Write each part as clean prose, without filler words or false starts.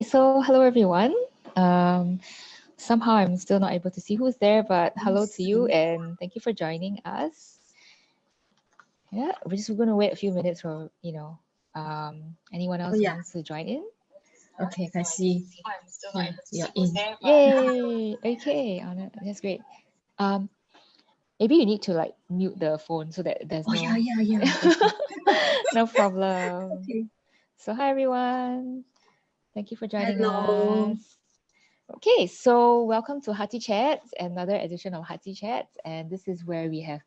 so hello everyone. Somehow I'm still not able to see who's there, but hello to you and thank you for joining us. Yeah, we're just going to wait a few minutes for, anyone else who wants to join in. Okay, I see. You're in. Yay! Okay, that's great. Maybe you need to like mute the phone so that there's no problem. Okay. So hi everyone. Thank you for joining Hello. us. Okay, so welcome to Hearty Chats, another edition of Hearty Chats, and this is where we have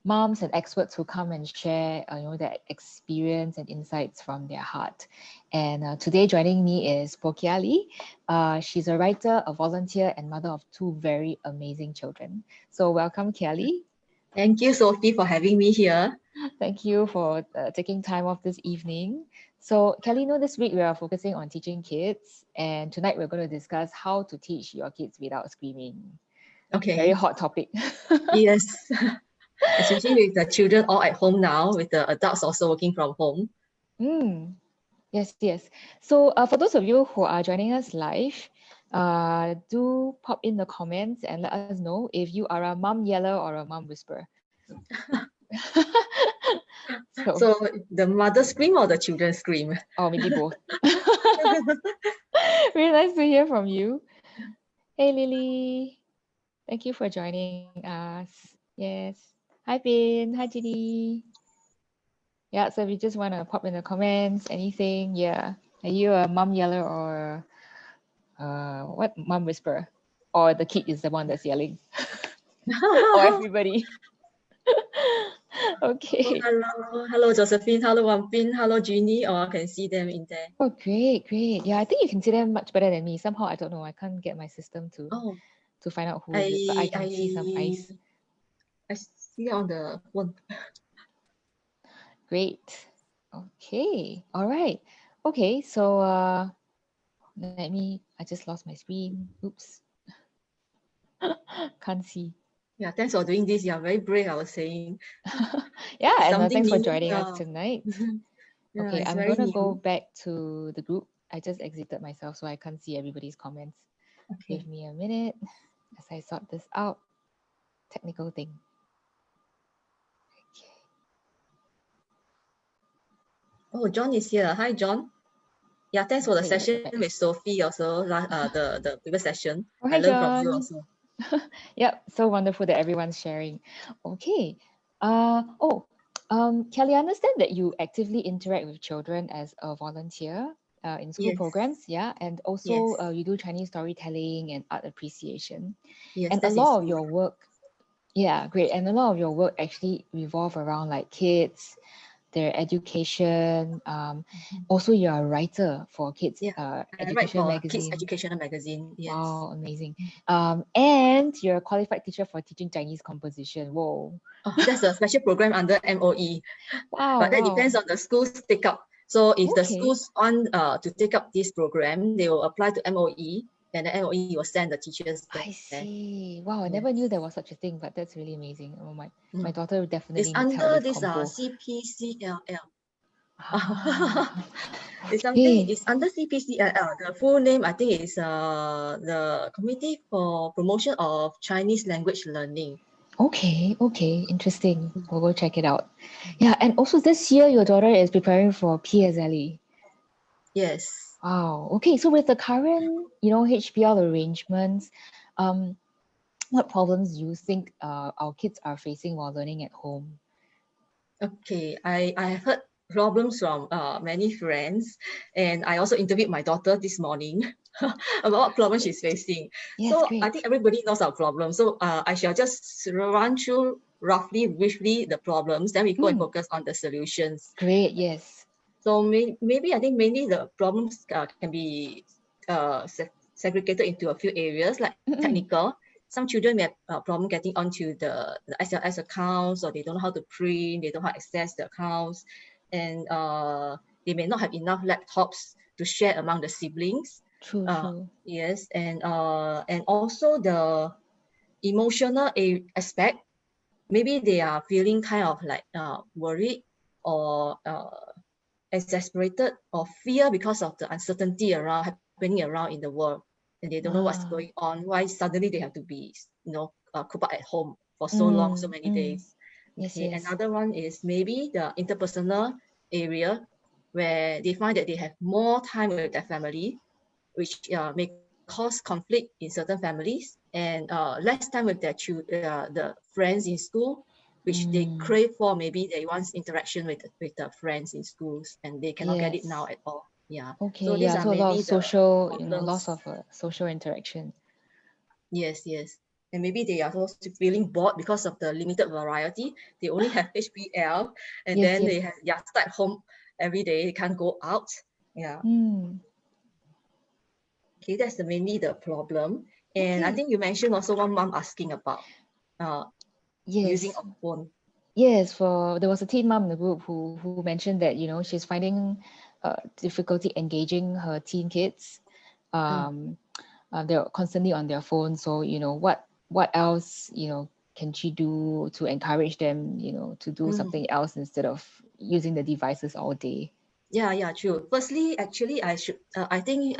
moms and experts who come and share, their experience and insights from their heart. And today joining me is Pokia Lee. She's a writer, a volunteer, and mother of two very amazing children. So welcome, Kelly. Thank you, Sophie, for having me here. Thank you for taking time off this evening. So Kelly, this week we are focusing on teaching kids, and tonight we're going to discuss how to teach your kids without screaming. Okay. Very hot topic. Yes. Especially with the children all at home now, with the adults also working from home. Yes. So for those of you who are joining us live, do pop in the comments and let us know if you are a mom yeller or a mom whisperer. So the mother scream or the children scream? Oh, maybe both. Really nice to hear from you. Hey, Lily. Thank you for joining us. Yes. Hi, Bin. Hi, Ginny. Yeah, so if you just want to pop in the comments, anything, yeah. Are you a mom yeller or what mom whisperer? Or the kid is the one that's yelling? Or everybody? Okay. Oh, hello, Josephine. Hello, Wampin. Hello, Jeannie. Oh, I can see them in there. Oh, great. Yeah, I think you can see them much better than me. Somehow, I don't know. I can't get my system to find out who is it, but I can see some eyes. I see on the phone. Great. Okay. All right. Okay. So I just lost my screen. Oops. Can't see. Yeah, thanks for doing this. You're very brave, I was saying. Yeah, and thanks for joining us tonight. Yeah, okay, I'm going to go back to the group. I just exited myself so I can't see everybody's comments. Okay. Give me a minute as I sort this out. Technical thing. Okay. Oh, John is here. Hi, John. Yeah, thanks for the session with Sophie also, the previous session. Oh, hi, I learned from you also. Yep, so wonderful that everyone's sharing. Okay. Kelly, I understand that you actively interact with children as a volunteer in school programs, yeah? And also you do Chinese storytelling and art appreciation. Yes, and a lot of your work, yeah, great. And a lot of your work actually revolve around like kids, their education. Also, you're a writer for kids education magazine. Kids Educational Magazine. Yes. Wow, amazing. And you're a qualified teacher for teaching Chinese composition. Whoa. Oh, that's a special program under MOE. Wow. But that depends on the schools take up. So if the schools want to take up this program, they will apply to MOE. And the MOE will send the teachers there. I see. Wow, I never knew there was such a thing, but that's really amazing. Oh my daughter definitely it's needs help under with this CPCLL. It's something. It's under CPCLL. The full name, I think, is the Committee for Promotion of Chinese Language Learning. Okay, interesting. We'll go check it out. Yeah, and also this year your daughter is preparing for PSLE. Yes. Wow. Okay, so with the current, HBL arrangements, what problems do you think our kids are facing while learning at home? Okay, I have heard problems from many friends, and I also interviewed my daughter this morning about what problems she's facing. Yes, so great. I think everybody knows our problem. So I shall just run through briefly the problems, then we go and focus on the solutions. Great, yes. So maybe I think mainly the problems can be segregated into a few areas, like technical. Some children may have a problem getting onto the SLS accounts, or they don't know how to print, they don't know how to access the accounts, and they may not have enough laptops to share among the siblings. True. Yes, and also the emotional aspect. Maybe they are feeling kind of like worried or exasperated or fear because of the uncertainty around running around in the world, and they don't know what's Ah. going on. Why suddenly they have to be, cooped up at home for so long, so many days. Yes, Okay, yes. another one is maybe the interpersonal area, where they find that they have more time with their family, which may cause conflict in certain families, and less time with the friends in school, which they crave for. Maybe they want interaction with the friends in schools, and they cannot get it now Yes. at all. Yeah. Okay, So these yeah, are so a lot of mainly the social, loss problems. of social interaction. Yes, yes. And maybe they are also feeling bored because of the limited variety. They only have HBL, and Yes, then yes. they have stuck at home every day. They can't go out. Yeah. Okay, that's mainly the problem. And I Okay. think you mentioned also one mom asking about uh, using Yes. of phone. Yes, there was a teen mom in the group who mentioned that, she's finding difficulty engaging her teen kids. Mm, Um, they're constantly on their phone. So, what else, can she do to encourage them, to do mm. something else instead of using the devices all day? Yeah, true. Firstly, actually, I think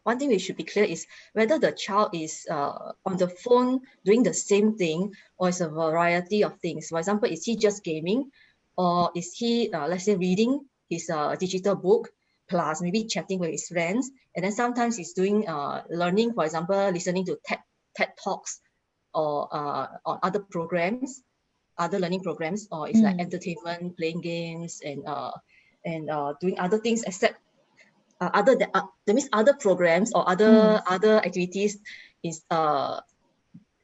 one thing we should be clear is whether the child is on the phone doing the same thing, or it's a variety of things. For example, is he just gaming, or is he, let's say, reading his digital book, plus maybe chatting with his friends, and then sometimes he's doing learning, for example, listening to TED Talks, or on other learning programs, or it's like entertainment, playing games, and doing other things, except that means other programs or Mm, other activities is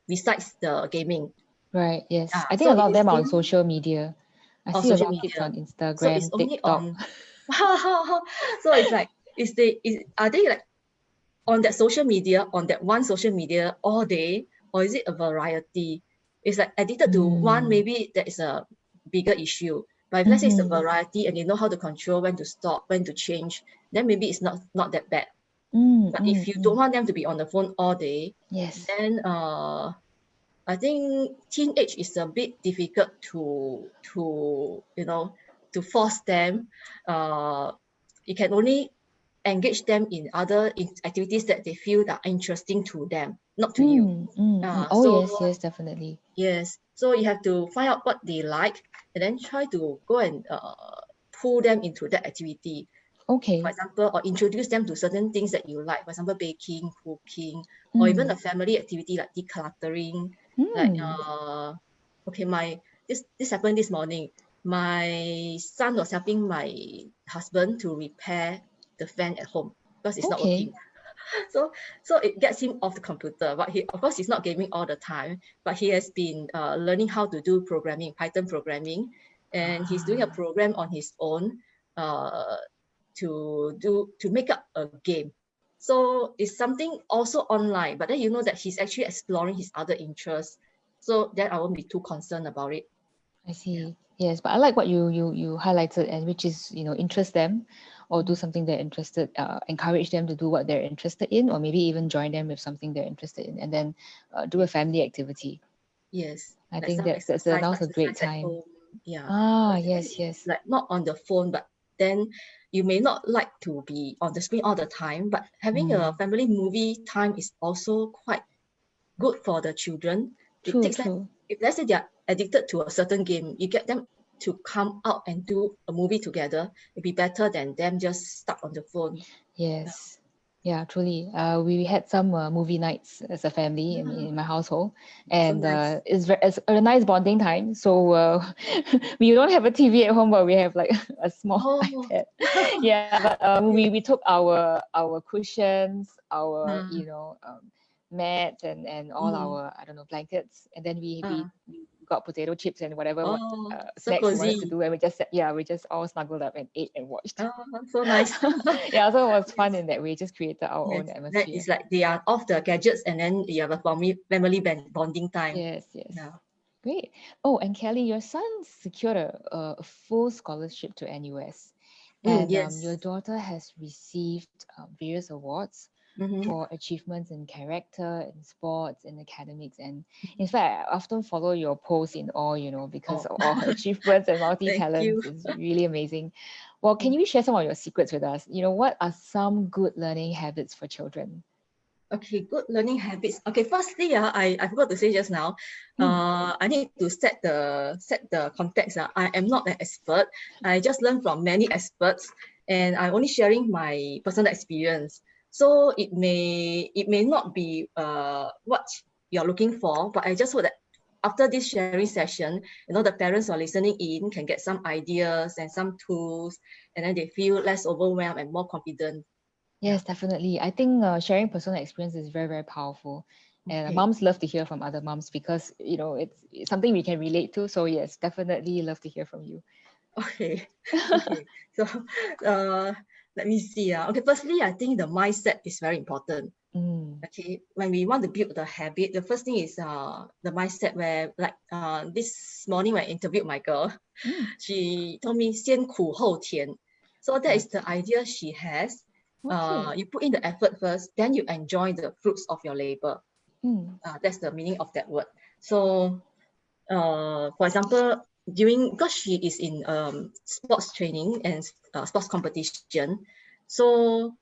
besides the gaming. right, yes. I think So a it lot of is them are on in social media. I or see a social lot of kids media. on So it's Instagram, only TikTok. on. So it's like, are they like on that social media, on that one social media all day, or is it a variety? It's like addicted to one, Mm, maybe that is a bigger issue. But if let's say it's a mm-hmm. variety and you know how to control, when to stop, when to change, then maybe it's not that bad. But if you don't want them to be on the phone all day, Yes. then I think teenage is a bit difficult to force them. Uh, you can only engage them in other activities that they feel that are interesting to them, not to you. Oh, So yes, yes, definitely. yes, so you have to find out what they like, and then try to go and pull them into that activity. For Okay. example, or introduce them to certain things that you like. For example, baking, cooking, or even Mm. a family activity like decluttering. Like Mm. okay, this happened this morning. My son was helping my husband to repair the fan at home because it's not Okay. working. So it gets him off the computer. But he, of course, he's not gaming all the time. But he has been learning how to do programming, Python programming, and he's doing a Ah, program on his own uh, to make up a game. So it's something also online. But then you know that he's actually exploring his other interests. So then I won't be too concerned about it. I Yeah. see. Yes, but I like what you highlighted, and which is, interest them or do Mm. something they're interested, encourage them to do what they're interested in, or maybe even join them with something they're interested in, and then do a Yeah. family activity. Yes. I Like think some that's now's a great exercise at time. home. Yeah. Ah, But then yes, yes. like not on the phone, but then you may not like to be on the screen all the time, but having a Mm. family movie time is also quite good for the children. It True, takes them, true. if let's say they're addicted to a certain game, you get them to come out and do a movie together. It'd be better than them just stuck on the phone. Yeah. Yes. Yeah, truly. We had some movie nights as a family in my household, So and nice. it's a nice bonding time. So we don't have a TV at home, but we have like a small Oh. iPad. Yeah, but we took our cushions, our Mm, mats, and all mm, our, I don't know, blankets, and then uh, we got potato chips and whatever what oh, so snacks we wanted to cozy. do, and we just all snuggled up and ate and watched. Oh, so nice. Yeah, so it was fun in that we just created our Yes, own that atmosphere. is like they are off the gadgets, and then you have a family bonding time. Yes, yes. Yeah. Great. Oh, and Kelly, your son secured a full scholarship to NUS, and your Yes. daughter has received various awards. for achievements in character, in sports, in academics. And in fact, I often follow your posts in awe, because of all her achievements and Thank you. multi-talents. It's really amazing. Well, can you share some of your secrets with us? What are some good learning habits for children? Okay, good learning habits. Okay, firstly, I forgot to say just now, I need to set the context. I am not an expert. I just learned from many experts, and I'm only sharing my personal experience. So it may not be what you're looking for, but I just hope that after this sharing session, the parents who are listening in can get some ideas and some tools, and then they feel less overwhelmed and more confident. Yes, definitely. I think sharing personal experience is very, very powerful. And Okay. moms love to hear from other moms because, it's something we can relate to. So yes, definitely love to hear from you. Okay. Okay. So let me see. Okay, firstly, I think the mindset is very important. Okay, when we want to build the habit, the first thing is the mindset where, like, this morning when I interviewed my girl, she told me 先苦后甜. So that is the idea she has. Okay. You put in the effort first, then you enjoy the fruits of your labor. That's the meaning of that word. So for example, because she is in sports training and sports competition, so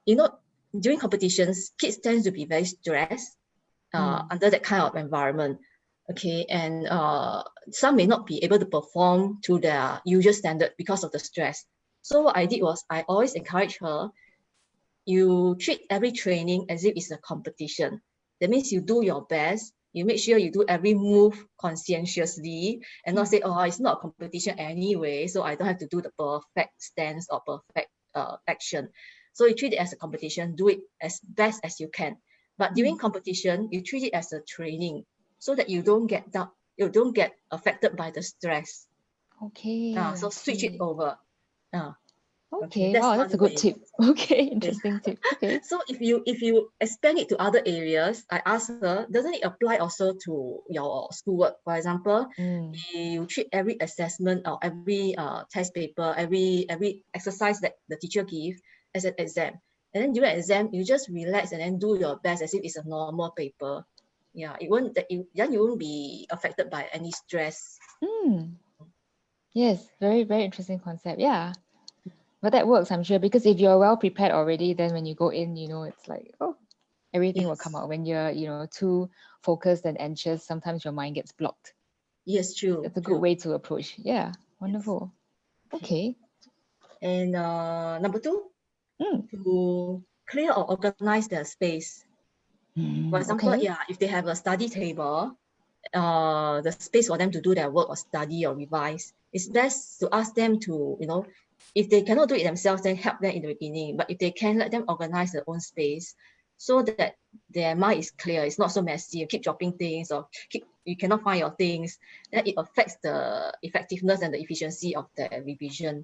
during competitions, kids tend to be very stressed under that kind of environment. Okay, and some may not be able to perform to their usual standard because of the stress. So what I did was I always encourage her, you treat every training as if it's a competition. That means you do your best. You make sure you do every move conscientiously and not say, oh, it's not a competition anyway, so I don't have to do the perfect stance or perfect action. So you treat it as a competition, do it as best as you can. But during competition, you treat it as a training so that you don't get down, you don't get affected by the stress. Okay. So switch it over. Okay. That's Wow, that's one a good way. tip. Okay, interesting tip. Okay. So if you expand it to other areas, I asked her, doesn't it apply also to your schoolwork? For example, you treat every assessment or every test paper, every exercise that the teacher give as an exam. And then during exam, you just relax and then do your best as if it's a normal paper. Yeah, then you won't be affected by any stress. Yes, very, very interesting concept. Yeah. But that works, I'm sure, because if you're well prepared already, then when you go in, it's like, oh, everything will come Yes. out. When you're too focused and anxious, sometimes your mind gets blocked. Yes, true. It's a good True. way to approach. Yeah, wonderful. Yes. Okay. And number 2, to clear or organize their space. For example, Okay. if they have a study table, the space for them to do their work or study or revise, it's best to ask them to, if they cannot do it themselves, then help them in the beginning. But if they can, let them organize their own space so that their mind is clear. It's not so messy. You keep dropping things or you cannot find your things. Then it affects the effectiveness and the efficiency of the revision.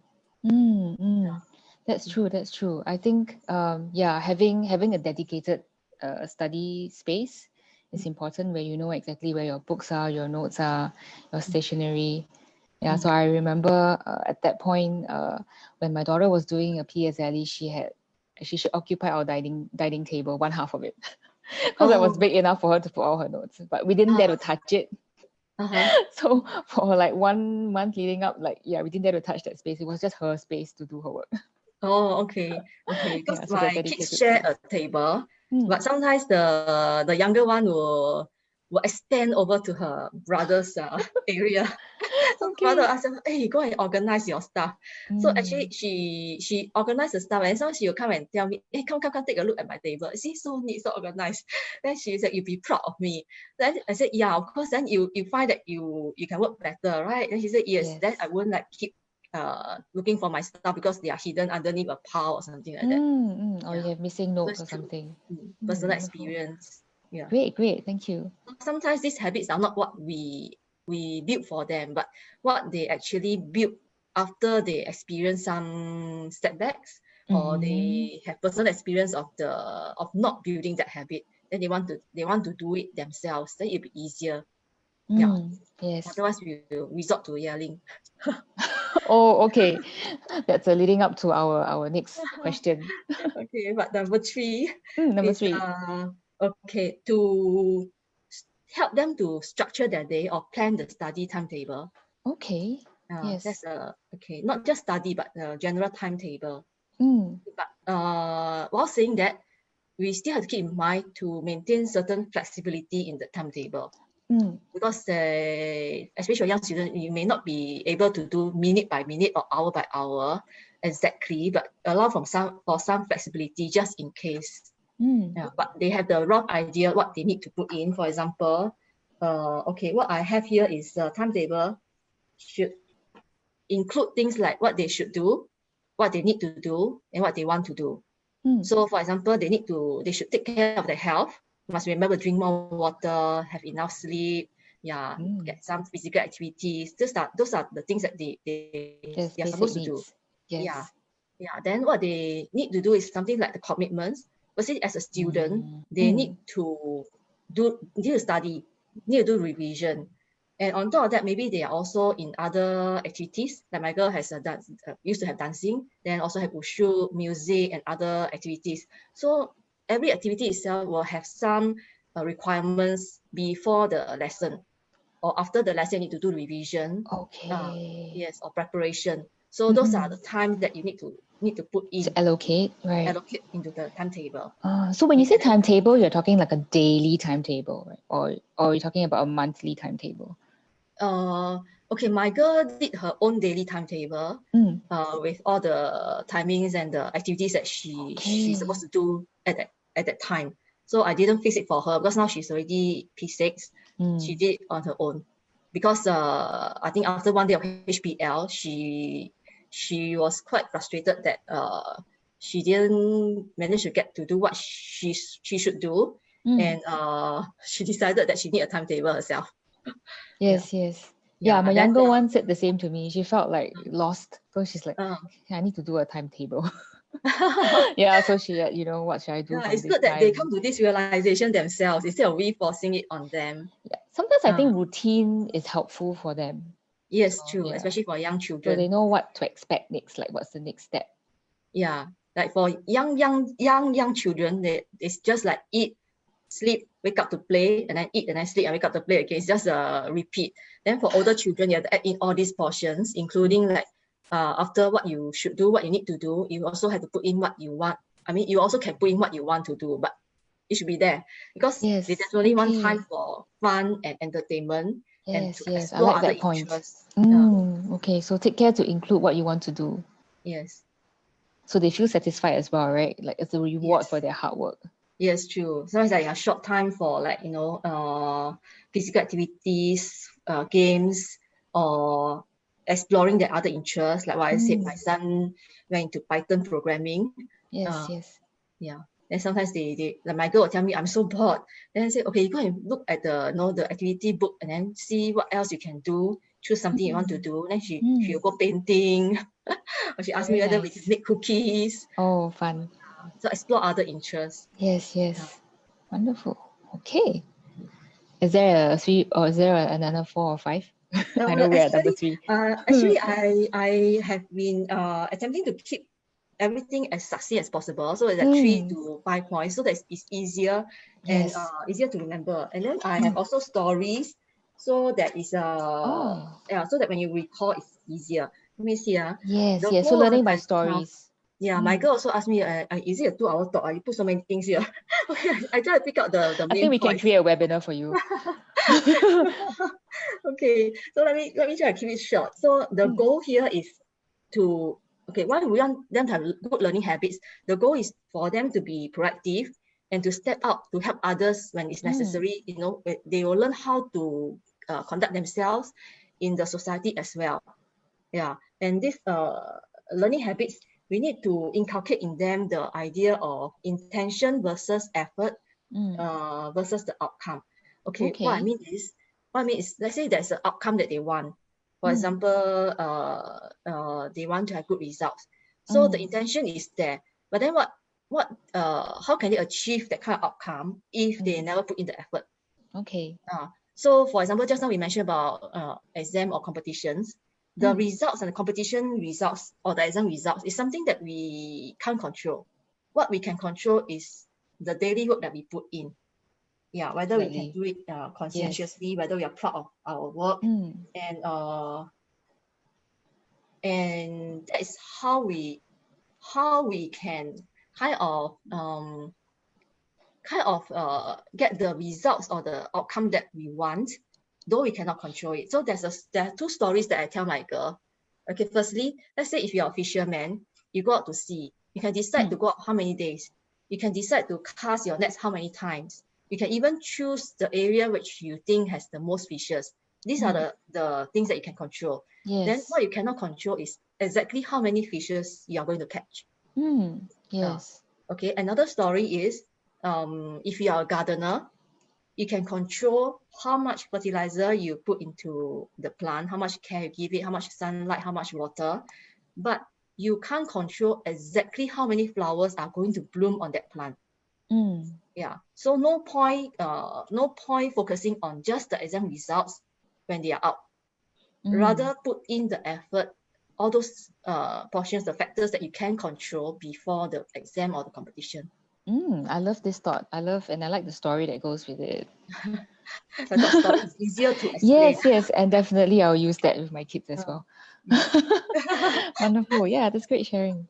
That's true. That's true. I think, having a dedicated study space is important, where you know exactly where your books are, your notes are, your stationery. Yeah. So I remember at that point, when my daughter was doing a PSLE, she should occupy our dining table, one half of it, because that was Oh, big enough for her to put all her notes. But we didn't dare to touch it. So for like 1 month leading up, we didn't dare to touch that space. It was just her space to do her work. Oh, okay. Because Yeah, so the my kids dedicated share space. a table, but sometimes the younger one will extend over to her brother's area. So the brother Okay. asked her, hey, go and organize your stuff. So actually she organized the stuff, and sometimes she will come and tell me, hey, come, take a look at my table. See, so neat, so organized. Then she said, you'll be proud of me. Then I said, yeah, of course, then you find that you can work better, right? Then she said, yes, Yes. then I won't keep looking for my stuff because they are hidden underneath a pile or something like that. Or you have missing So notes it's or true. something. Personal Wonderful. experience. Yeah. Great. Thank you. Sometimes these habits are not what we build for them, but what they actually build after they experience some setbacks or they have personal experience of not building that habit. Then they want to do it themselves. Then it'll be easier. Yeah. Yes. Otherwise we will resort to yelling. Oh, okay. That's leading up to our next question. Okay, but number 3 Number is 3. okay, to help them to structure their day or plan the study timetable. Okay. That's Yes. okay, not just study, but general timetable. Mm. But while saying that, we still have to keep in mind to maintain certain flexibility in the timetable. Mm. Because especially young students, you may not be able to do minute by minute or hour by hour exactly, but allow for some flexibility just in case. Mm. Yeah, but they have the rough idea what they need to put in. For example, okay, what I have here is a timetable should include things like what they should do, what they need to do, and what they want to do. Mm. So for example, they should take care of their health. Must remember to drink more water, have enough sleep, get some physical activities. Those are the things that they Just are basic supposed to do. needs. Yeah. Yes. Yeah. Then what they need to do is something like the commitments. Firstly, as a student, they need to study, need to do revision. And on top of that, maybe they are also in other activities. Like my girl has used to have dancing, then also have wushu, music, and other activities. So every activity itself will have some requirements before the lesson, or after the lesson, you need to do revision. Okay. Yes, or preparation. So those are the times that you need to put To in, allocate, right? allocate into the timetable. So when you say And then, timetable, you're talking like a daily timetable, right? Or you're talking about a monthly timetable? okay, my girl did her own daily timetable with all the timings and the activities that she's supposed to do at that time. So I didn't fix it for her because now she's already P6. She did it on her own because I think after one day of HPL, she was quite frustrated that she didn't manage to get to do what she should do, and she decided that she need a timetable herself. Yes, yes. Yeah, Yeah, my that's younger one said the same to me. She felt like lost. So she's like, uh, I need to do a timetable. yeah, Yeah, so she, what should I do from it's this good that they come time? to this realization themselves instead of we forcing it on them. Yeah. Sometimes I think routine is helpful for them. Yes, So, true, yeah. especially for young So they children. know what to expect next, like what's the next step. Yeah, like for young children, it's just like eat, sleep, wake up to play, and then eat and then sleep and wake up to play again. It's just a repeat. Then for older children, you have to add in all these portions, including like after what you should do, what you need to do, you also have to put in what you want. I mean, you also can put in what you want to do, but it should be there because Yes. they definitely want Okay. time for fun and entertainment and to Yes. I explore like other that point. interests. Okay, so take care to include what you want to do. Yes. So they feel satisfied as well, right? Like it's a reward for their hard work. Yes, true. Sometimes like a short time for like, physical activities, games, or exploring their other interests. Like what I said, my son went into Python programming. Yes. Yeah. Then sometimes they like my girl will tell me, I'm so bored. Then I say, okay, you go and look at the activity book and then see what else you can do. Choose something you want to do. Then she'll go painting. Or she asked me whether we can make cookies. Oh, fun. So explore other interests. Yes. Wonderful. Okay. Is there a 3 or is there another 4 or 5? I know we're at number 3. Actually, I have been attempting to keep everything as succinct as possible. So it's like 3 to 5 points, so that it's easier and easier to remember. And then I have also stories, so that is so that when you recall, it's easier. Let me see. Yes. So learning by stories. Yeah, my girl also asked me, is it a 2-hour talk? You put so many things here. Okay, I try to pick out the I main think we can points. create a webinar for you. Okay, so let me try to keep it short. So the goal here is to, why we want them to have good learning habits. The goal is for them to be proactive and to step out to help others when it's necessary. They will learn how to conduct themselves in the society as well. Yeah, and this learning habits, we need to inculcate in them the idea of intention versus effort versus the outcome. Okay, what I mean is, let's say there's an outcome that they want. For example, they want to have good results. So the intention is there, but then how can they achieve that kind of outcome if they never put in the effort? Okay. So for example, just now we mentioned about exam or competitions. the results and the competition results or the exam results is something that we can't control. What we can control is the daily work that we put in. Yeah, whether we can do it conscientiously, whether we are proud of our work, and that is how we can kind of get the results or the outcome that we want, though we cannot control it. So there are two stories that I tell my girl. Okay, firstly, let's say if you're a fisherman, you go out to sea. You can decide to go out how many days. You can decide to cast your nets how many times. You can even choose the area which you think has the most fishes. These are the things that you can control. Then what you cannot control is exactly how many fishes you are going to catch. Okay, another story is if you are a gardener, you can control how much fertilizer you put into the plant, how much care you give it, how much sunlight, how much water, but you can't control exactly how many flowers are going to bloom on that plant. Yeah, so no point focusing on just the exam results when they are out. Rather put in the effort, all those portions, the factors that you can control before the exam or the competition. I love this thought. I like the story that goes with it. But that story is easier to explain. Yes, and definitely I'll use that with my kids as well. Wonderful. Yeah, that's great sharing.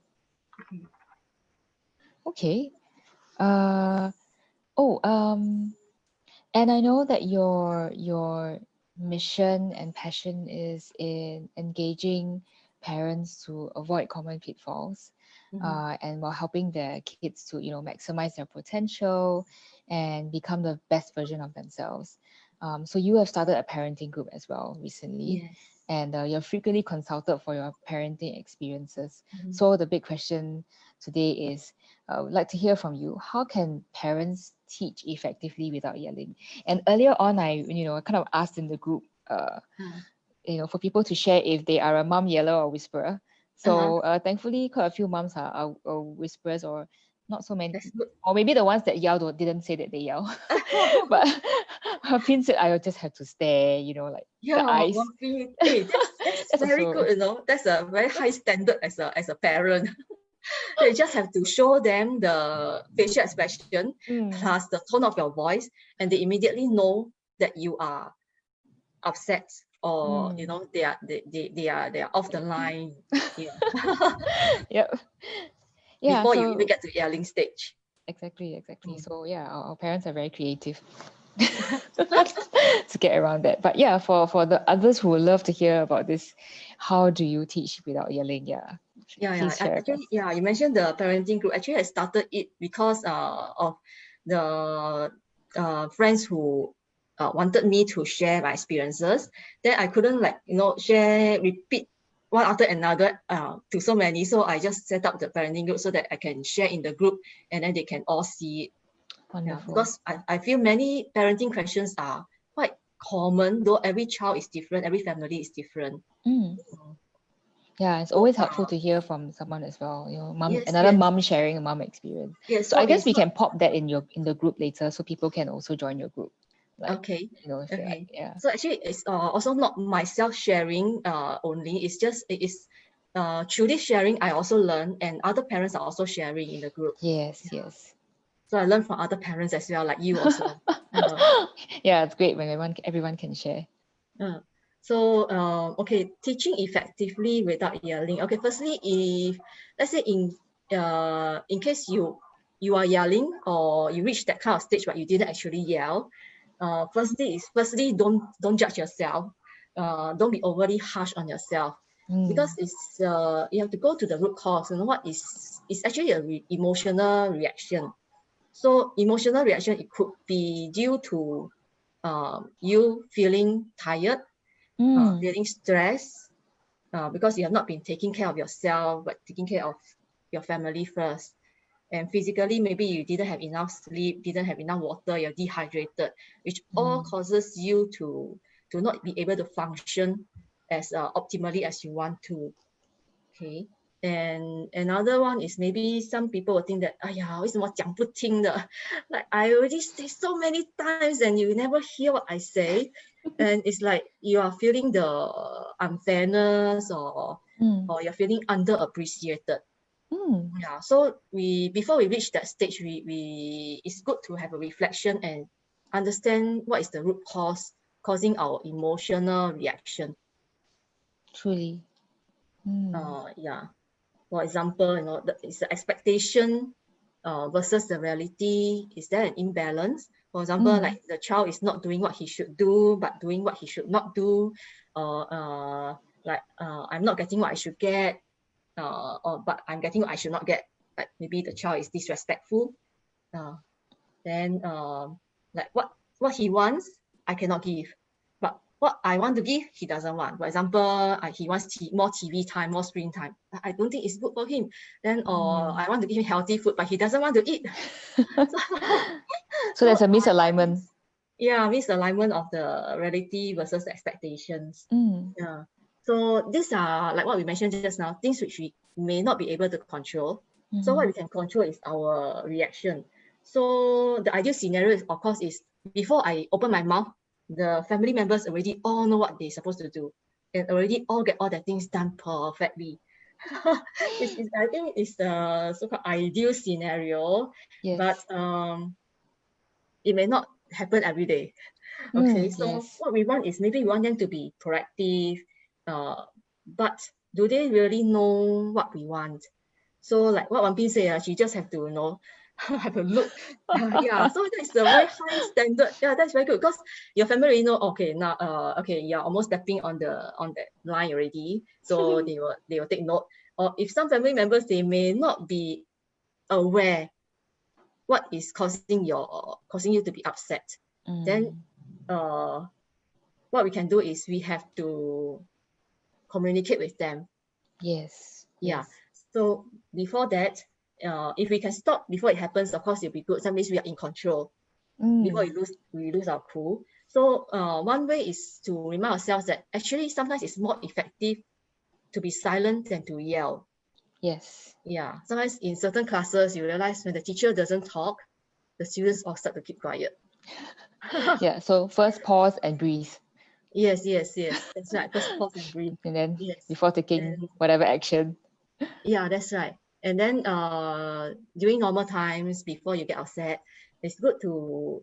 Okay. And I know that your mission and passion is in engaging parents to avoid common pitfalls, and while helping their kids to maximize their potential and become the best version of themselves. So you have started a parenting group as well recently, and you're frequently consulted for your parenting experiences. So the big question today is, I would like to hear from you. How can parents teach effectively without yelling? And earlier on, I kind of asked in the group, for people to share if they are a mom yeller or whisperer. So thankfully, quite a few moms are whisperers, or not so many, or maybe the ones that yell didn't say that they yell. But Pin said, I just have to stare, the eyes. That's very good, That's a very high standard as a parent. You just have to show them the facial expression plus the tone of your voice, and they immediately know that you are upset, or they are off the line. Before you even get to yelling stage. Exactly. So our parents are very creative to get around that. But for the others who would love to hear about this, how do you teach without yelling? Actually, you mentioned the parenting group. Actually, I started it because of the friends who wanted me to share my experiences. Then I couldn't repeat one after another to so many. So I just set up the parenting group so that I can share in the group, and then they can all see it. Wonderful. Because I feel many parenting questions are quite common, though every child is different, every family is different. Yeah, it's always helpful to hear from someone as well. Another mom sharing a mom experience. Yes, so I guess we can pop that in the group later, so people can also join your group. Okay. So actually, it's also not myself sharing only. It's just through this sharing, I also learn, and other parents are also sharing in the group. Yes. So I learn from other parents as well, like you also. Yeah, it's great when everyone can share. So teaching effectively without yelling. Okay, firstly, if let's say in case you are yelling, or you reach that kind of stage but you didn't actually yell, firstly don't judge yourself. Don't be overly harsh on yourself, because it's you have to go to the root cause. What is actually a emotional reaction. So emotional reaction, it could be due to you feeling tired, feeling stressed, because you have not been taking care of yourself, but taking care of your family first. And physically, maybe you didn't have enough sleep, didn't have enough water, you're dehydrated, which all causes you to not be able to function as optimally as you want to. Okay. And another one is, maybe some people will think that, 为什么讲不听的? Like, I already say so many times and you never hear what I say. And it's like you are feeling the unfairness or you're feeling underappreciated. Yeah, so before we reach that stage, it's good to have a reflection and understand what is the root cause causing our emotional reaction. Truly. Yeah. For example, it's the expectation versus the reality. Is there an imbalance? For example, like the child is not doing what he should do, but doing what he should not do. Or I'm not getting what I should get, but I'm getting what I should not get. Like maybe the child is disrespectful. Then like what he wants, I cannot give. But what I want to give, he doesn't want. For example, he wants more TV time, more screen time. I don't think it's good for him. Then I want to give him healthy food, but he doesn't want to eat. So there's a misalignment. Yeah, misalignment of the reality versus the expectations. Yeah. So these are like what we mentioned just now, things which we may not be able to control. So what we can control is our reaction. So the ideal scenario is, of course, is before I open my mouth, the family members already all know what they're supposed to do and already all get all their things done perfectly. I think it's the so-called ideal scenario, but it may not happen every day. Okay, so what we want is maybe we want them to be proactive, but do they really know what we want? So like what Wan Bin said, she just have to have a look. Yeah, so that's a very high standard. Yeah, that's very good because your family already know. Okay, now okay, you're almost stepping on that line already. So they will take note. Or if some family members, they may not be aware what is causing you to be upset. Then what we can do is we have to communicate with them. Yes. Yeah. So before that, if we can stop before it happens, of course it'll be good. Some days we are in control. Before we lose our cool. So one way is to remind ourselves that actually sometimes it's more effective to be silent than to yell. Yes. Yeah. Sometimes in certain classes, you realize when the teacher doesn't talk, the students all start to keep quiet. Yeah. So first pause and breathe. Yes. That's right. First pause and breathe. And then before taking whatever action. Yeah, that's right. And then during normal times, before you get upset, it's good to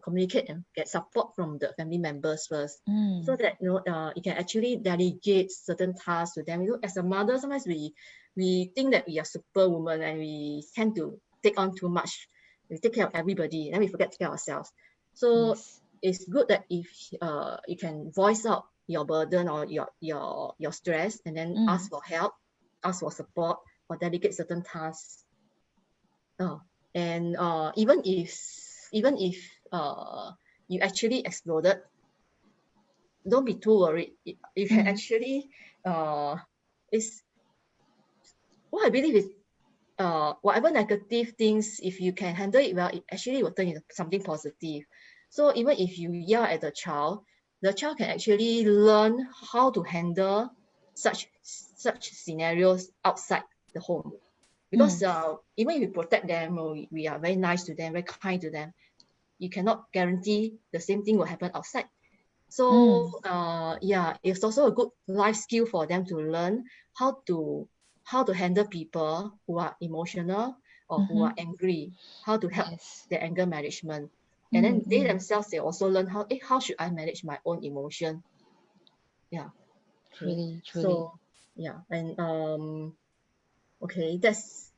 communicate and get support from the family members first, so that you can actually delegate certain tasks to them. As a mother, sometimes we think that we are superwoman and we tend to take on too much. We take care of everybody, and we forget to take care of ourselves. So it's good that if you can voice out your burden or your stress, and then ask for help, ask for support, or delegate certain tasks. And even if you actually exploded, don't be too worried. You can actually is what I believe is whatever negative things, if you can handle it well, it actually will turn into something positive. So even if you yell at the child can actually learn how to handle such scenarios outside the home. Because even if we protect them, or we are very nice to them, very kind to them, you cannot guarantee the same thing will happen outside. So it's also a good life skill for them to learn how to handle people who are emotional or who are angry, how to help their anger management. And then they themselves, they also learn how should I manage my own emotion. Yeah. Truly. So yeah, and okay, that's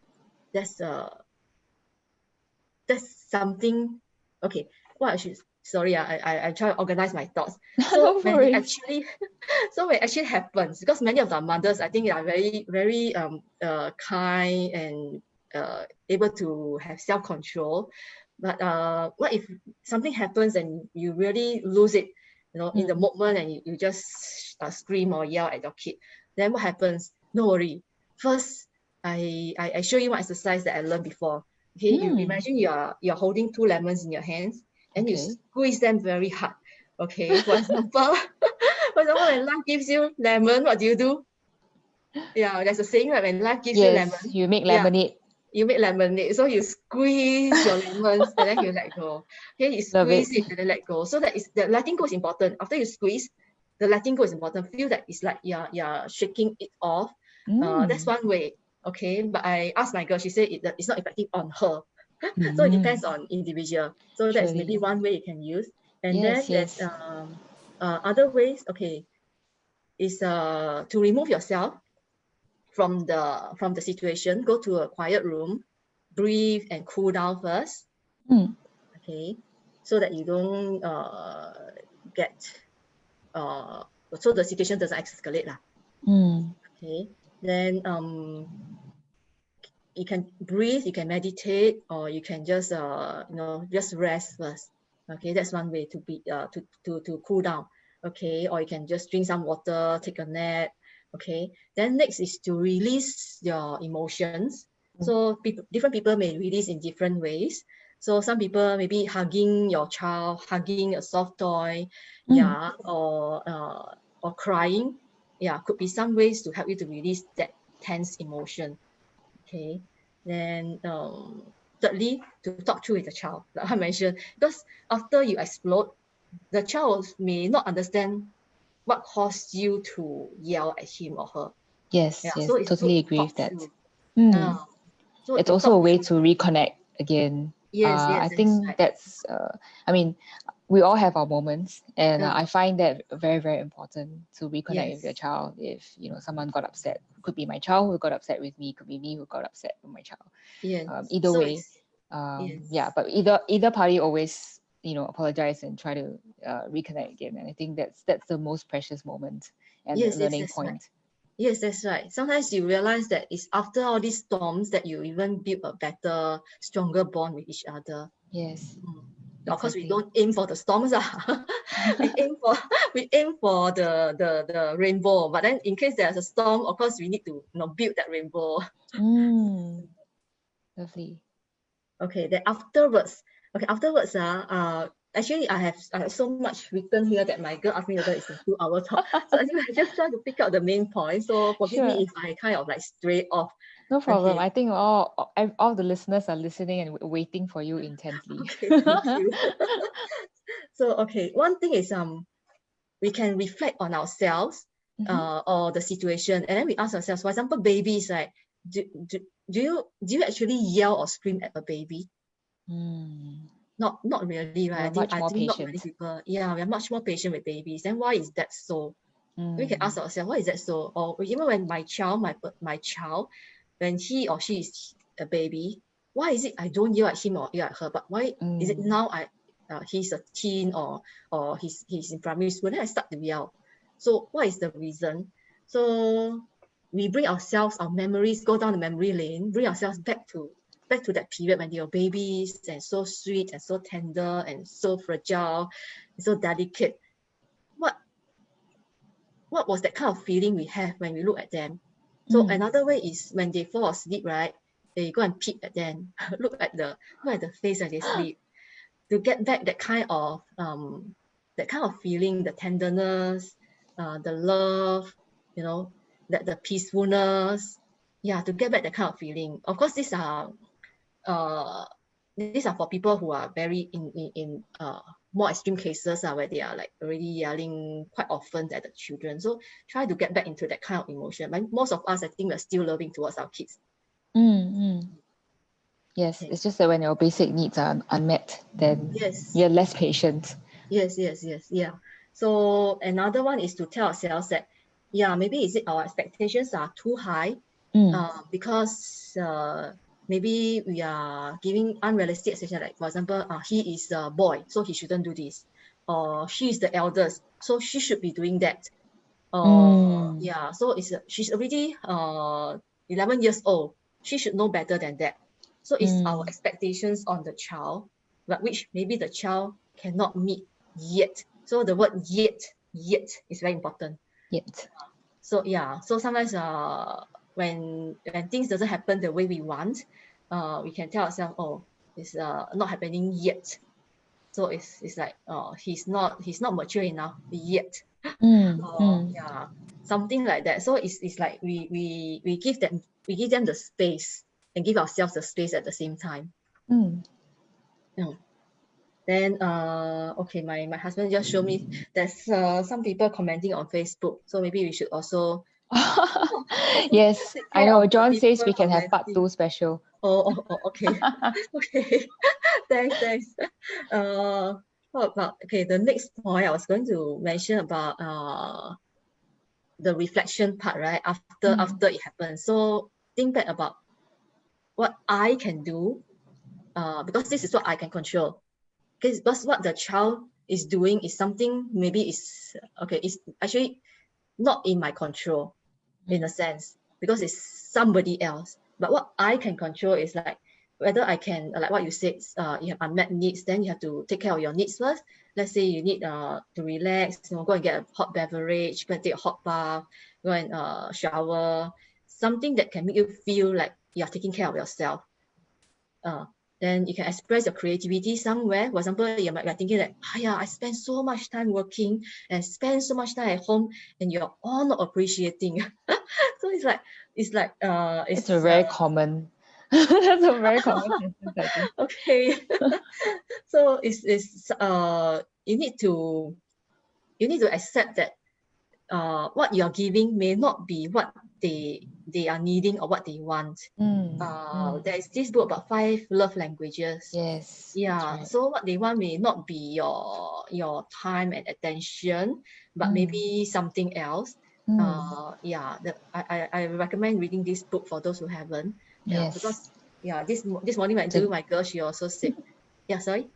something. Okay, what I should, sorry, I try to organize my thoughts. So when it actually happens, because many of our mothers, I think, are very, very kind and able to have self-control. But what if something happens and you really lose it, in the moment, and you just scream or yell at your kid? Then what happens? No worry. First, I show you one exercise that I learned before. Okay, you imagine you're holding 2 lemons in your hands and you squeeze them very hard. Okay, for example, when life gives you lemon, what do? Yeah, there's a saying, right? When life gives you lemon, you make lemonade. you make lemonade. So you squeeze your lemons and then you let go. Okay, you Love squeeze it. it and then let go. So that is the letting go is important. After you squeeze, the letting go is important. Feel that it's like you're shaking it off. That's Mm. one way. Okay, but I asked my girl, she said it's not effective on her. So it Mm. depends on individual. So that's maybe Surely. one way you can use. And then Yes, there's yes. other ways. Okay, is to remove yourself from the situation. Go to a quiet room, breathe and cool down first. Mm. Okay, so that you don't get so the situation doesn't escalate lah. Mm. Okay, then you can breathe, you can meditate, or you can just just rest first. Okay, that's one way to be to cool down. Okay, or you can just drink some water, take a nap. Okay, then next is to release your emotions. So different people may release in different ways. So some people maybe hugging your child, hugging a soft toy, Mm. yeah, or crying, yeah, could be some ways to help you to release that tense emotion. Okay, then thirdly, to talk through with the child, like I mentioned, because after you explode, the child may not understand what caused you to yell at him or her. Yes, Yeah, yes. so it's good Totally to agree talk with that. through. Mm. Uh, so It's to also a talk way through. to reconnect again. Yes, yes, I that's think right. that's, I mean, we all have our moments, and Uh, I find that very, very important to reconnect with your yes, child. If someone got upset, could be my child who got upset with me, could be me who got upset with my child. yes. Either So way, it's yes. yeah. But either party always apologize and try to reconnect again. And I think that's the most precious moment and the Yes, yes, learning that's right. point. Yes, that's right. Sometimes you realize that it's after all these storms that you even build a better, stronger bond with each other. Yes, Mm. Of course, we exactly. don't aim for the storms. We aim for the rainbow. But then in case there's a storm, of course, we need to build that rainbow. Mm, lovely. Okay, then afterwards, actually I have so much written here that my girl asked me whether it's a 2 hour talk. So anyway, I just try to pick out the main points. So forgive Sure. me if I kind of like stray off. No problem. Okay, I think all the listeners are listening and waiting for you intently. okay, thank you. So okay, one thing is we can reflect on ourselves Mhm. or the situation, and then we ask ourselves, for example, babies, right? Do, do, do you actually yell or scream at a baby? Mm. Not really, right? We're I think much I more think not many patient. people. Yeah, we are much more patient with babies. Then why is that so? We can ask Mm. ourselves, why is that so? Or even when my child, when he or she is a baby, why is it I don't yell at him or yell at her? But why is it Mm. now he's a teen or he's in primary school, then I start to yell. So what is the reason? So we bring ourselves, our memories, go down the memory lane, bring ourselves back to that period when they were babies and so sweet and so tender and so fragile and so delicate. What what was that kind of feeling we have when we look at them? So Mm. another way is when they fall asleep, right? They go and peep at them, look at the face as they sleep, to get back that kind of feeling, the tenderness, the love, you know, that the peacefulness. Yeah, to get back that kind of feeling. Of course, uh these are for people who are very in more extreme cases where they are like already yelling quite often at the children. So try to get back into that kind of emotion. But most of us, I think, we're still loving towards our kids. Mm. Mm. Yes, Okay. it's just that when your basic needs are unmet, then Yes. you're less patient. Yes. Yeah. So another one is to tell ourselves that, yeah, maybe is it our expectations are too high, Mm. because maybe we are giving unrealistic expectations. Like for example, he is a boy, so he shouldn't do this, or she is the eldest, so she should be doing that. Mm. Yeah, so she's already 11 years old. She should know better than that. So it's our Mm. expectations on the child, but which maybe the child cannot meet yet. So the word yet is very important. Yet. So yeah, so sometimes when things doesn't happen the way we want, we can tell ourselves, oh, it's not happening yet. So it's like he's not mature enough yet. Mm. Mm. Yeah, something like that. So it's like we give them the space and give ourselves the space at the same time. Mm. Then okay, my husband just showed me there's some people commenting on Facebook, so maybe we should also Yes, take I care know. of the John says people we can have part commenting. 2 special. Okay. Okay. Thanks. What about, okay, the next point I was going to mention about the reflection part, right? After it happens. So think back about what I can do, because this is what I can control. Because what the child is doing is something maybe is okay, it's actually not in my control in a sense, because it's somebody else. But what I can control is like whether I can, like what you said, you have unmet needs, then you have to take care of your needs first. Let's say you need to relax, go and get a hot beverage, go and take a hot bath, go and shower, something that can make you feel like you're taking care of yourself. Then you can express your creativity somewhere. For example, you might be thinking that, I spend so much time working and spend so much time at home, and you're all not appreciating. So it's a very common. That's a very common sentence, I think. Okay. So you need to accept that what you're giving may not be what they are needing or what they want. There is this book about 5 love languages. Yes. Yeah. Right. So what they want may not be your time and attention, but maybe something else. I recommend reading this book for those who haven't. Yes. Because this morning when I do my girl, she also said, sorry.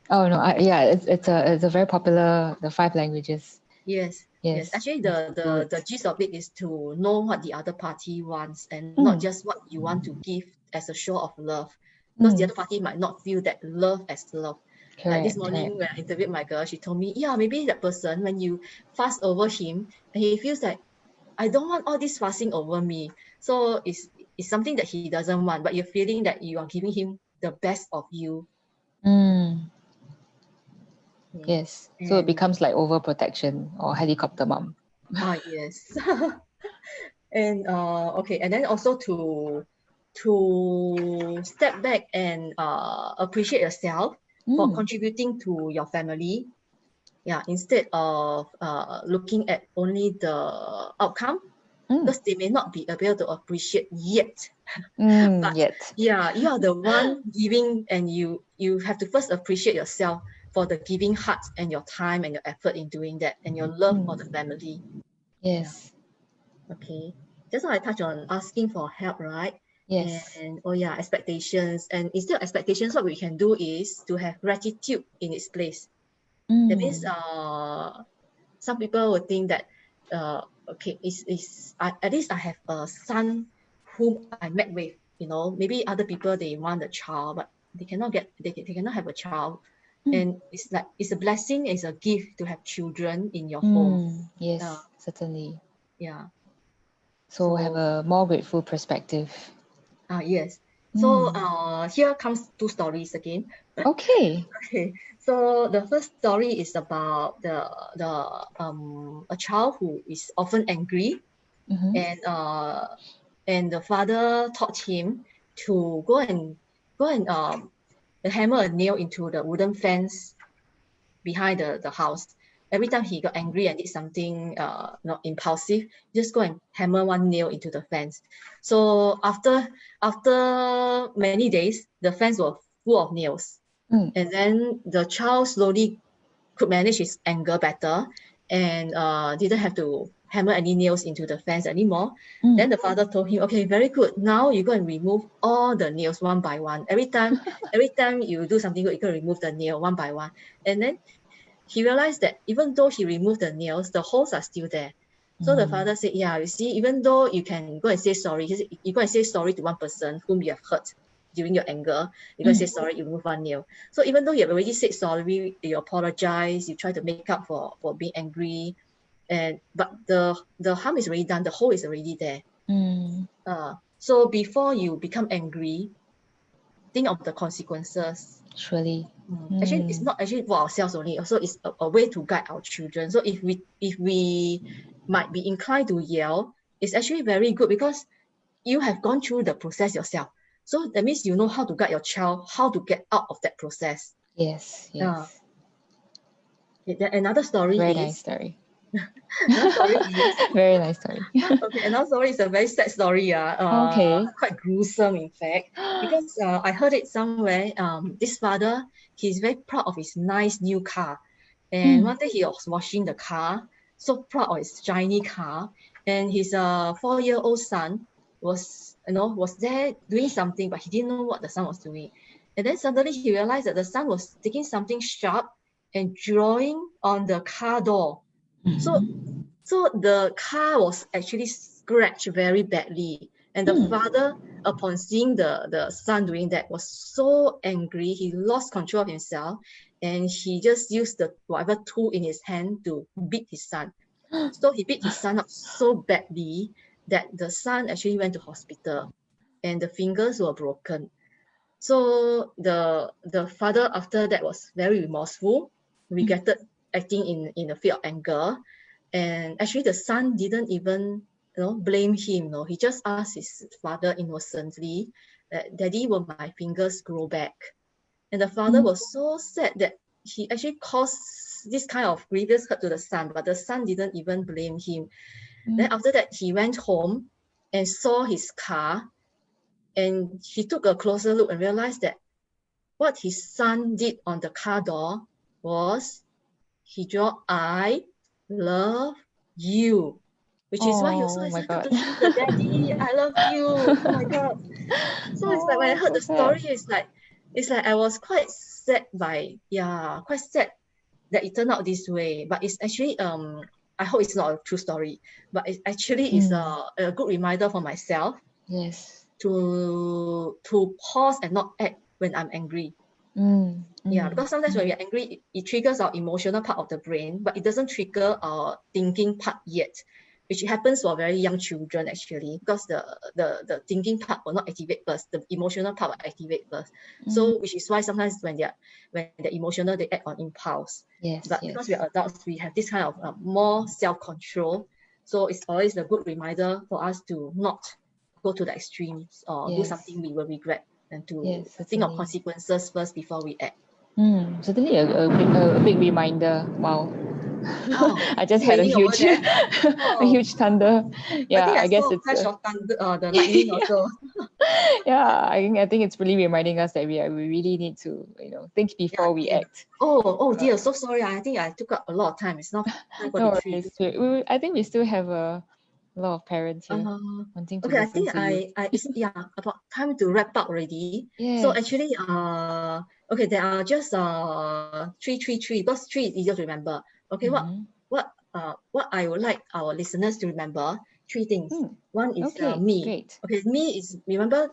Oh no, it's a very popular, the 5 languages. Yes. Actually, the gist of it is to know what the other party wants and not just what you want to give as a show of love, because the other party might not feel that love as love. Correct, like this morning when I interviewed my girl, she told me, maybe that person, when you fuss over him, and he feels like, I don't want all this fussing over me. So it's something that he doesn't want, but you're feeling that you are giving him the best of you. Yes. So it becomes like overprotection or helicopter mom. Yes. And okay, and then also to step back and appreciate yourself for contributing to your family. Instead of looking at only the outcome, because they may not be able to appreciate yet. But you are the one giving, and you have to first appreciate yourself for the giving heart and your time and your effort in doing that, and your love for the family. Yes. Okay. Just now I touched on asking for help, right? Yes. And expectations. And instead of expectations, what we can do is to have gratitude in its place. That means some people would think that okay, at least I have a son whom I met with. Maybe other people, they want a child, but they cannot have a child. And it's like, it's a blessing, it's a gift to have children in your home. Yes, certainly. Yeah. So have a more grateful perspective. Yes. So here comes 2 stories again. Okay. Okay. So the first story is about a child who is often angry, and the father taught him to go and hammer a nail into the wooden fence behind the house. Every time he got angry and did something not impulsive, just go and hammer one nail into the fence. So after many days, the fence was full of nails. And then the child slowly could manage his anger better, and didn't have to hammer any nails into the fence anymore. Then the father told him, okay, very good. Now you go and remove all the nails one by one. Every time you do something good, you go remove the nail one by one. And then he realized that even though he removed the nails, the holes are still there. So the father said, you see, even though you can go and say sorry, you go and say sorry to one person whom you have hurt during your anger, you go and say sorry, you remove one nail. So even though you have already said sorry, you apologize, you try to make up for being angry, but the harm is already done, the hole is already there. So before you become angry, think of the consequences. Surely. Actually, it's not actually for ourselves only. Also, it's a way to guide our children. So if we might be inclined to yell, it's actually very good, because you have gone through the process yourself. So that means you know how to guide your child, how to get out of that process. Yes, Uh, yes. another story Very nice is, story. another story is, Very nice story. okay, another story is a very sad story, Okay. quite gruesome in fact, because I heard it somewhere. This father, he's very proud of his nice new car, and one day he was washing the car, so proud of his shiny car, and his 4-year-old son was there doing something, but he didn't know what the son was doing, and then suddenly he realized that the son was taking something sharp and drawing on the car door. So the car was actually scratched very badly. And the father, upon seeing the son doing that, was so angry. He lost control of himself, and he just used the whatever tool in his hand to beat his son. So he beat his son up so badly that the son actually went to hospital, and the fingers were broken. So the father after that was very remorseful, regretted acting in a fit of anger, and actually the son didn't even blame him. He just asked his father innocently that, "Daddy, will my fingers grow back?" And the father was so sad that he actually caused this kind of grievous hurt to the son, but the son didn't even blame him. Then after that, he went home and saw his car, and he took a closer look and realized that what his son did on the car door was he drew "I love you," which is why he was so Oh my excited God. to show the daddy, "I love you." Oh my God. So it's like when I Oh, heard so the sad. story, it's like I was quite sad quite sad that it turned out this way. But it's actually I hope it's not a true story, but it actually is a good reminder for myself Yes. to pause and not act when I'm angry. Yeah, because sometimes when we are angry, it triggers our emotional part of the brain, but it doesn't trigger our thinking part yet, which happens for very young children actually, because the thinking part will not activate first, the emotional part will activate first. So which is why sometimes when they're emotional, they act on impulse. Yes, But because we are adults, we have this kind of more self-control. So it's always a good reminder for us to not go to the extremes or do yes, something we will regret, and to yes, think of certainly. consequences first before we act. Certainly a big reminder. Wow. Oh, I is just it had a raining over huge there? a Oh, huge thunder. I Yeah, think I I guess saw a it's flash of thunder, the lightning also. yeah, I think it's really reminding us that we really need to, think Yeah, before we yeah. act. Oh dear, so sorry. I think I took up a lot of time. It's now No 9:43. worries. I think we still have a lot of parents here wanting to Okay, I listen think to you. it's about time to wrap up already. So Yes. actually, okay, there are just three, because three is easier to remember. Okay, what I would like our listeners to remember, three things. One is Okay, me. great. Okay, me is, remember,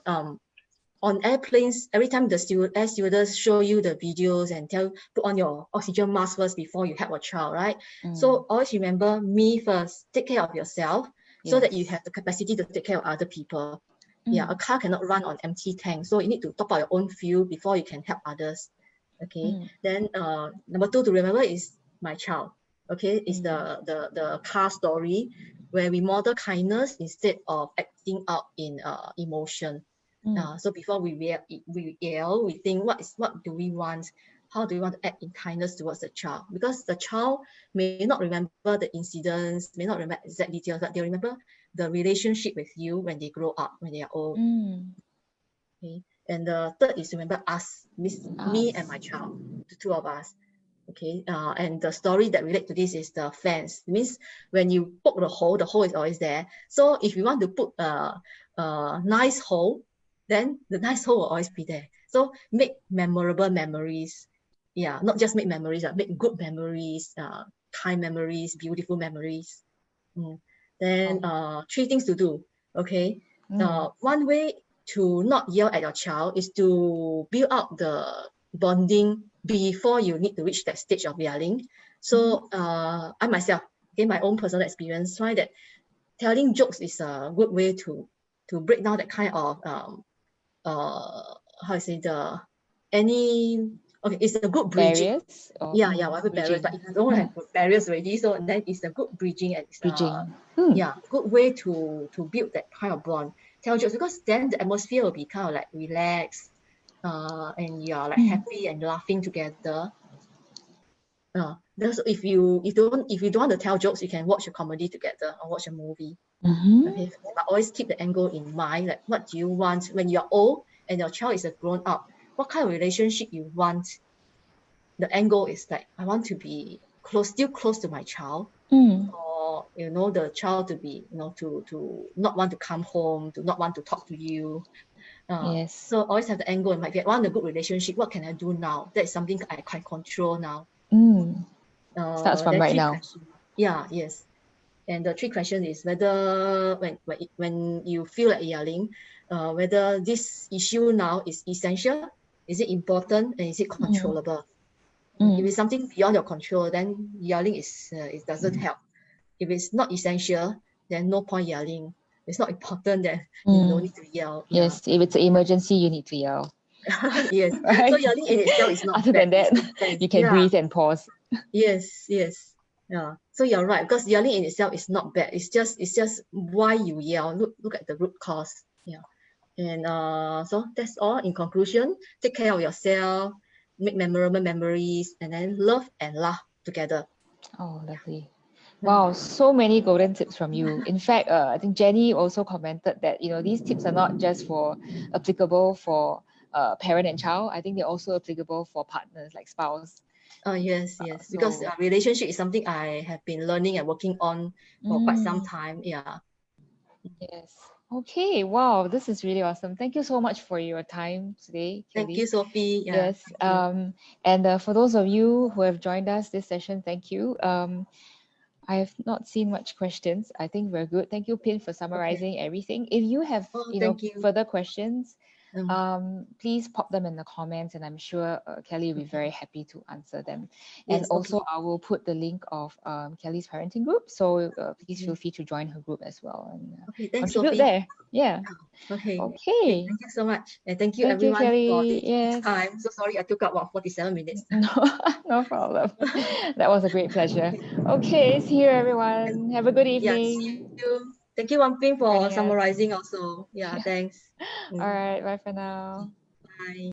on airplanes, every time the air stewardess show you the videos and put on your oxygen mask first before you help a child, right? So always remember me first. Take care of yourself so that you Yes. have the capacity to take care of other people. Yeah, a car cannot run on empty tank, so you need to top up your own fuel before you can help others. Okay. Then number two to remember is my child. Okay, is the car story where we model kindness instead of acting out in emotion. So before we yell, we think what do we want? How do we want to act in kindness towards the child? Because the child may not remember the incidents, may not remember exact details, but they remember the relationship with you when they grow up, when they are old. Okay. And the third is remember us, me and my child, the two of us. Okay. And the story that relate to this is the fence. It means when you poke the hole is always there. So if you want to put a nice hole, then the nice hole will always be there. So make memorable memories. Yeah, not just make memories, make good memories, kind memories, beautiful memories. Then three things to do. Okay. One way to not yell at your child is to build up the bonding before you need to reach that stage of yelling. So I myself, okay, my own personal experience, find that telling jokes is a good way to break down that kind of how to say it's a good bridging. Barriers or Whatever barriers, bridging. but if you don't have barriers already, so then it's a good bridging, and it's Bridging. good way to build that kind of bond. tell jokes, because then the atmosphere will be kind of like relaxed, and you are like happy and laughing together. If you don't want to tell jokes, you can watch a comedy together or watch a movie. Okay, but always keep the end goal in mind. Like, what do you want when you're old and your child is a grown up? What kind of relationship you want? The end goal is like, I want to be still close to my child, or the child to be to not want to come home, to not want to talk to you. Yes. So always have the end goal in mind. If I want a good relationship, what can I do now? That's something I can control now. Starts from right now. Yes. And the 3 question is whether when you feel like yelling, whether this issue now is essential, is it important, and is it controllable? If it's something beyond your control, then yelling it doesn't help. If it's not essential, then no point yelling. If it's not important, then you don't need to yell. Yes, if it's an emergency, you need to yell. Yes. Right? So yelling in itself is not Other bad. than that, you can breathe and pause. Yes. Yeah. So you're right, because yelling in itself is not bad. It's just why you yell. Look at the root cause. Yeah. And so that's all. In conclusion, take care of yourself, make memorable memories, and then love and laugh together. Oh, lovely. Wow, so many golden tips from you. In fact, I think Jenny also commented that these tips are not just applicable for parent and child. I think they're also applicable for partners like spouse. Oh yes, because relationship is something I have been learning and working on for quite some time. Yeah. Yes. Okay. Wow, this is really awesome. Thank you so much for your time today, Kelly. Thank you, Sofie. Yeah, yes. And for those of you who have joined us this session, thank you. I have not seen much questions. I think we're good. Thank you, Pin, for summarizing everything. If you have further questions, please pop them in the comments, and I'm sure Kelly will be very happy to answer them. And also, I will put the link of Kelly's parenting group, so please feel free to join her group as well and thanks, contribute Sofie. there. Yeah. Okay. Thank you so much, and thank you Thank everyone you, for Kelly. this time. So sorry I took up about 47 minutes. No problem. That was a great pleasure. Okay, see you everyone. Have a good evening. See you. Thank you, Wan Ping, for summarizing also. Yeah, thanks. All right, bye for now. Bye.